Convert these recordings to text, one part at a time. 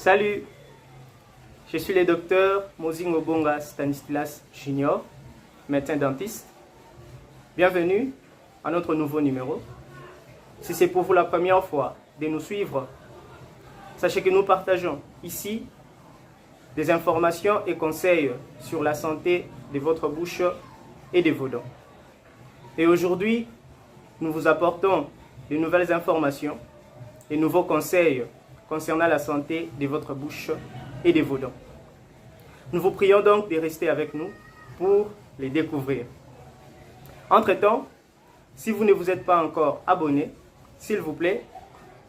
Salut, je suis le docteur Mozingo Bonga Stanislas Junior, médecin dentiste. Bienvenue à notre nouveau numéro. Si c'est pour vous la première fois de nous suivre, sachez que nous partageons ici des informations et conseils sur la santé de votre bouche et de vos dents. Et aujourd'hui, nous vous apportons de nouvelles informations et nouveaux conseils concernant la santé de votre bouche et de vos dents. Nous vous prions donc de rester avec nous pour les découvrir. Entre-temps, si vous ne vous êtes pas encore abonné, s'il vous plaît,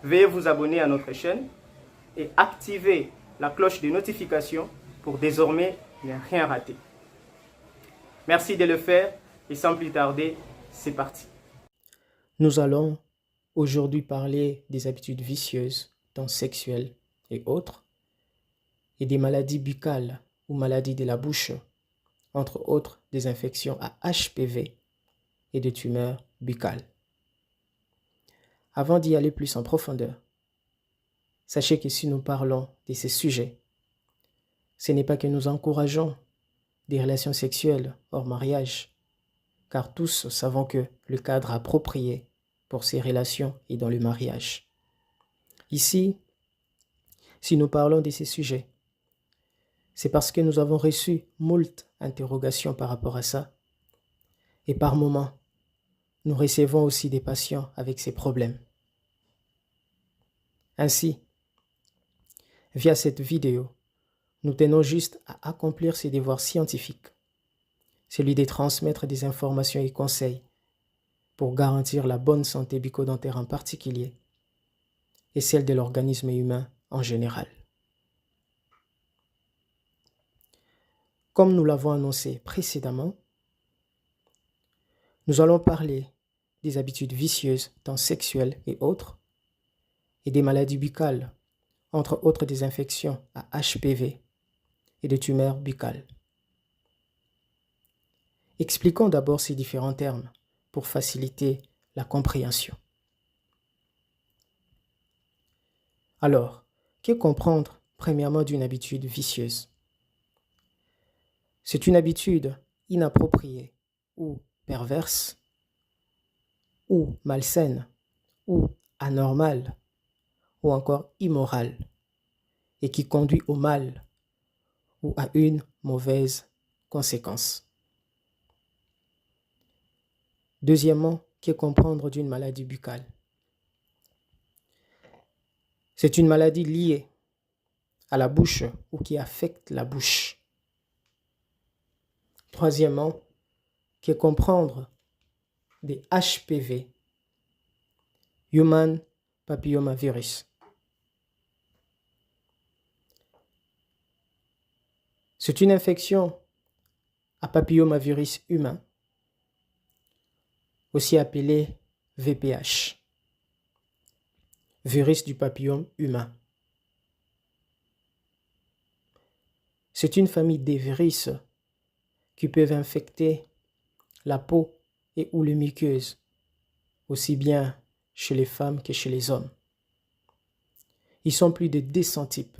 veuillez vous abonner à notre chaîne et activer la cloche de notification pour désormais ne rien rater. Merci de le faire et sans plus tarder, c'est parti. Nous allons aujourd'hui parler des habitudes vicieuses, tant sexuelles et autres, et des maladies buccales ou maladies de la bouche, entre autres des infections à HPV et des tumeurs buccales. Avant d'y aller plus en profondeur, sachez que si nous parlons de ces sujets, ce n'est pas que nous encourageons des relations sexuelles hors mariage, car tous savons que le cadre approprié pour ces relations est dans le mariage. Ici, si nous parlons de ces sujets, c'est parce que nous avons reçu moult interrogations par rapport à ça, et par moments, nous recevons aussi des patients avec ces problèmes. Ainsi, via cette vidéo, nous tenons juste à accomplir ce devoir scientifique, celui de transmettre des informations et conseils pour garantir la bonne santé bucco-dentaire en particulier et celle de l'organisme humain en général. Comme nous l'avons annoncé précédemment, nous allons parler des habitudes vicieuses, tant sexuelles et autres, et des maladies buccales, entre autres des infections à HPV et des tumeurs buccales. Expliquons d'abord ces différents termes pour faciliter la compréhension. Alors, que comprendre premièrement d'une habitude vicieuse? C'est une habitude inappropriée ou perverse, ou malsaine, ou anormale, ou encore immorale, et qui conduit au mal ou à une mauvaise conséquence. Deuxièmement, que comprendre d'une maladie buccale? C'est une maladie liée à la bouche ou qui affecte la bouche. Troisièmement, que comprendre des HPV, Human Papillomavirus. C'est une infection à papillomavirus humain, aussi appelé VPH, virus du papillome humain. C'est une famille de virus qui peuvent infecter la peau et ou les muqueuses, aussi bien chez les femmes que chez les hommes. Ils sont plus de 200 types,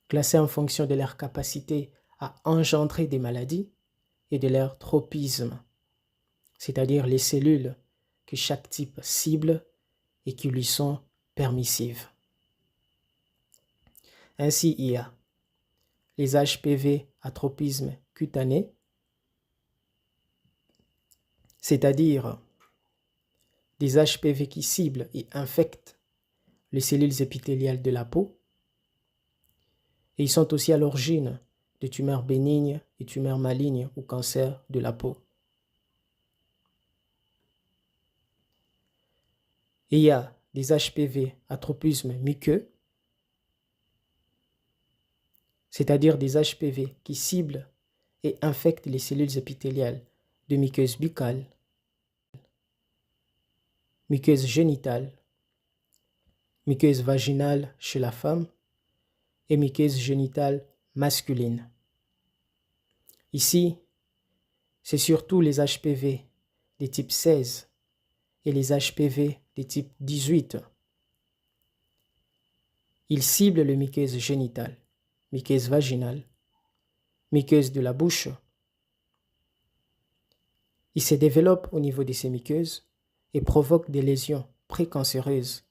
classés en fonction de leur capacité à engendrer des maladies et de leur tropisme, c'est-à-dire les cellules que chaque type cible et qui lui sont permissives. Ainsi, il y a les HPV à tropisme cutané, c'est-à-dire des HPV qui ciblent et infectent les cellules épithéliales de la peau, et ils sont aussi à l'origine de tumeurs bénignes et tumeurs malignes ou cancers de la peau. Et il y a des HPV à tropisme muqueux, c'est-à-dire des HPV qui ciblent et infectent les cellules épithéliales de muqueuses buccales, muqueuses génitales, muqueuses vaginales chez la femme et muqueuses génitales masculines. Ici, c'est surtout les HPV des types 16 et les HPV des types 18 Il cible le muqueuse génitale, muqueuse vaginale, muqueuse de la bouche. Il se développe au niveau de ces muqueuses et provoque des lésions précancéreuses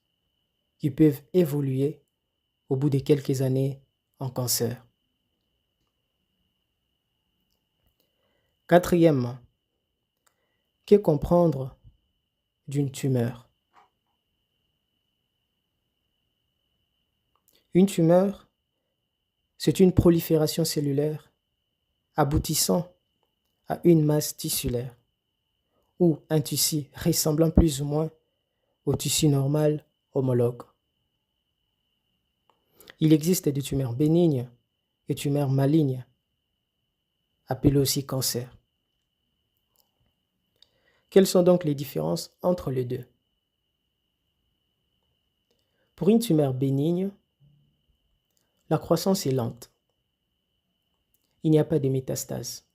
qui peuvent évoluer au bout de quelques années en cancer. Quatrièmement, que comprendre d'une tumeur? Une tumeur, c'est une prolifération cellulaire aboutissant à une masse tissulaire ou un tissu ressemblant plus ou moins au tissu normal homologue. Il existe des tumeurs bénignes et tumeurs malignes, appelées aussi cancers. Quelles sont donc les différences entre les deux? Pour une tumeur bénigne, la croissance est lente. Il n'y a pas de métastase,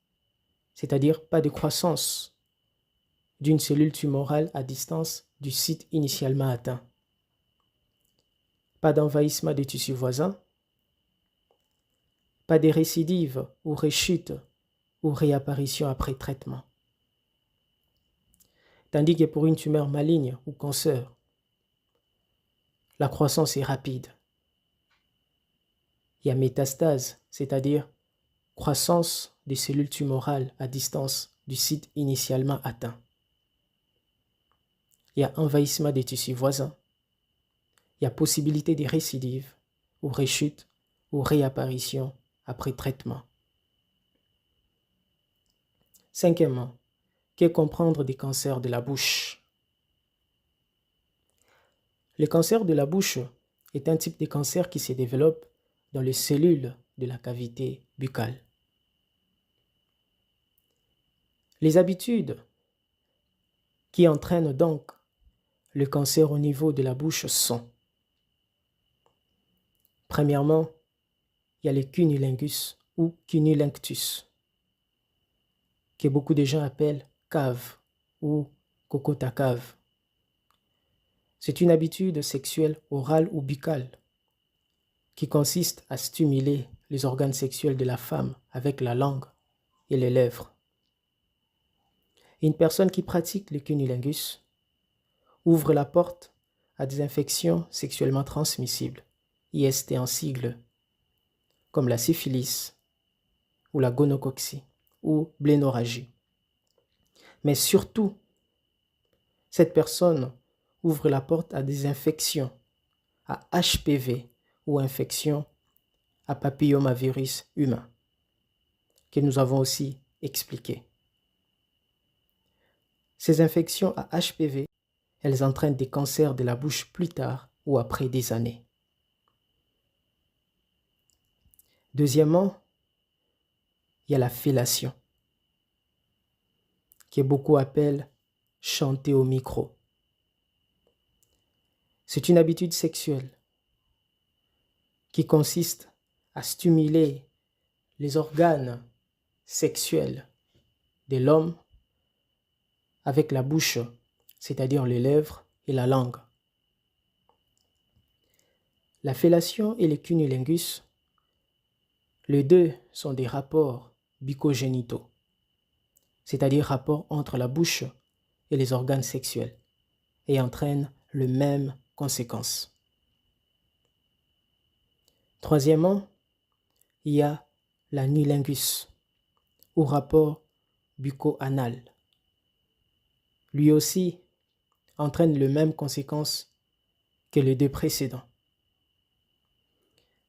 c'est-à-dire pas de croissance d'une cellule tumorale à distance du site initialement atteint. Pas d'envahissement des tissus voisins, pas de récidive ou rechute ou réapparition après traitement. Tandis que pour une tumeur maligne ou cancer, la croissance est rapide. Il y a métastase, c'est-à-dire croissance des cellules tumorales à distance du site initialement atteint. Il y a envahissement des tissus voisins. Il y a possibilité de récidive ou rechute ou réapparition après traitement. Cinquièmement, que comprendre des cancers de la bouche? Le cancer de la bouche est un type de cancer qui se développe dans les cellules de la cavité buccale. Les habitudes qui entraînent donc le cancer au niveau de la bouche sont: premièrement, il y a le cunnilingus ou cunnilingus, que beaucoup de gens appellent cave ou cocotte à cave. C'est une habitude sexuelle orale ou buccale qui consiste à stimuler les organes sexuels de la femme avec la langue et les lèvres. Une personne qui pratique le cunnilingus ouvre la porte à des infections sexuellement transmissibles, IST en sigle, comme la syphilis ou la gonocoxie ou blénorragie. Mais surtout, cette personne ouvre la porte à des infections à HPV ou infections à papillomavirus humain, que nous avons aussi expliqué. Ces infections à HPV, elles entraînent des cancers de la bouche plus tard ou après des années. Deuxièmement, il y a la fellation, que beaucoup appellent chanter au micro. C'est une habitude sexuelle qui consiste à stimuler les organes sexuels de l'homme avec la bouche, c'est-à-dire les lèvres et la langue. La fellation et le cunnilingus, les deux sont des rapports bucco-génitaux, c'est-à-dire rapports entre la bouche et les organes sexuels, et entraînent les mêmes conséquences. Troisièmement, il y a l'anilingus, ou rapport bucco-anal. Lui aussi entraîne les mêmes conséquences que les deux précédents.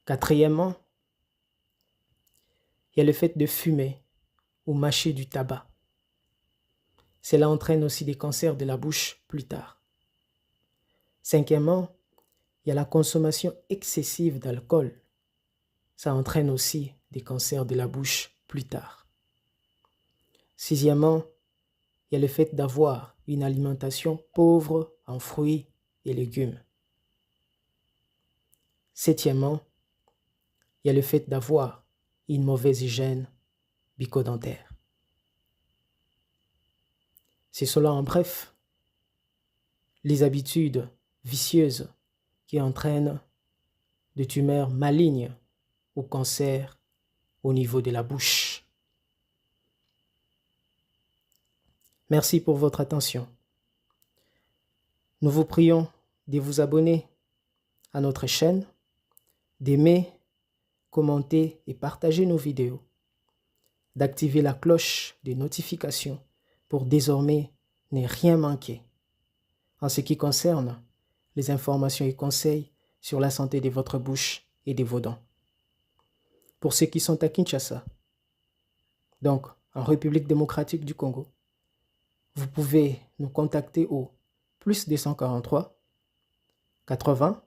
Quatrièmement, il y a le fait de fumer ou mâcher du tabac. Cela entraîne aussi des cancers de la bouche plus tard. Cinquièmement, il y a la consommation excessive d'alcool. Ça entraîne aussi des cancers de la bouche plus tard. Sixièmement, il y a le fait d'avoir une alimentation pauvre en fruits et légumes. Septièmement, il y a le fait d'avoir une mauvaise hygiène bucco-dentaire. C'est cela en bref, les habitudes vicieuses qui entraînent de tumeurs malignes ou cancer au niveau de la bouche. Merci pour votre attention. Nous vous prions de vous abonner à notre chaîne, d'aimer, commenter et partager nos vidéos, d'activer la cloche des notifications pour désormais ne rien manquer en ce qui concerne les informations et conseils sur la santé de votre bouche et de vos dents. Pour ceux qui sont à Kinshasa, donc en République démocratique du Congo, vous pouvez nous contacter au +243 80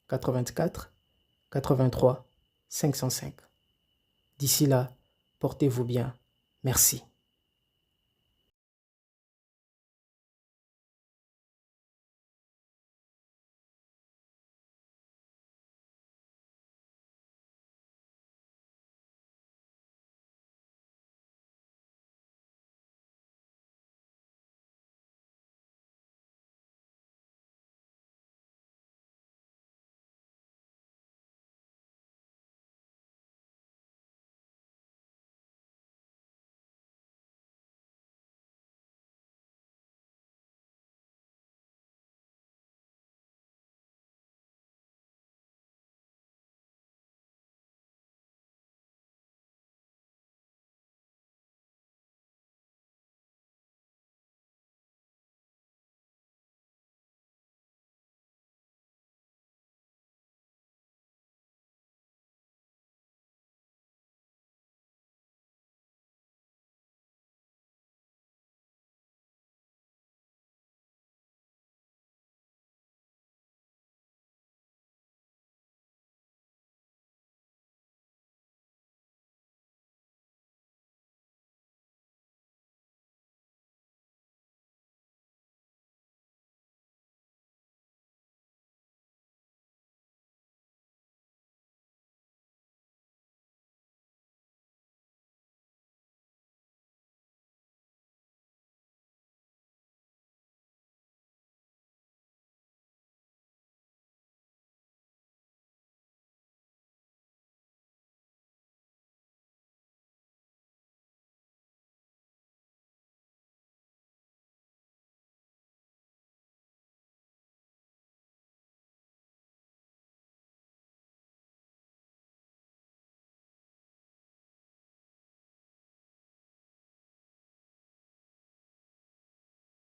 84 83 505. D'ici là, portez-vous bien. Merci.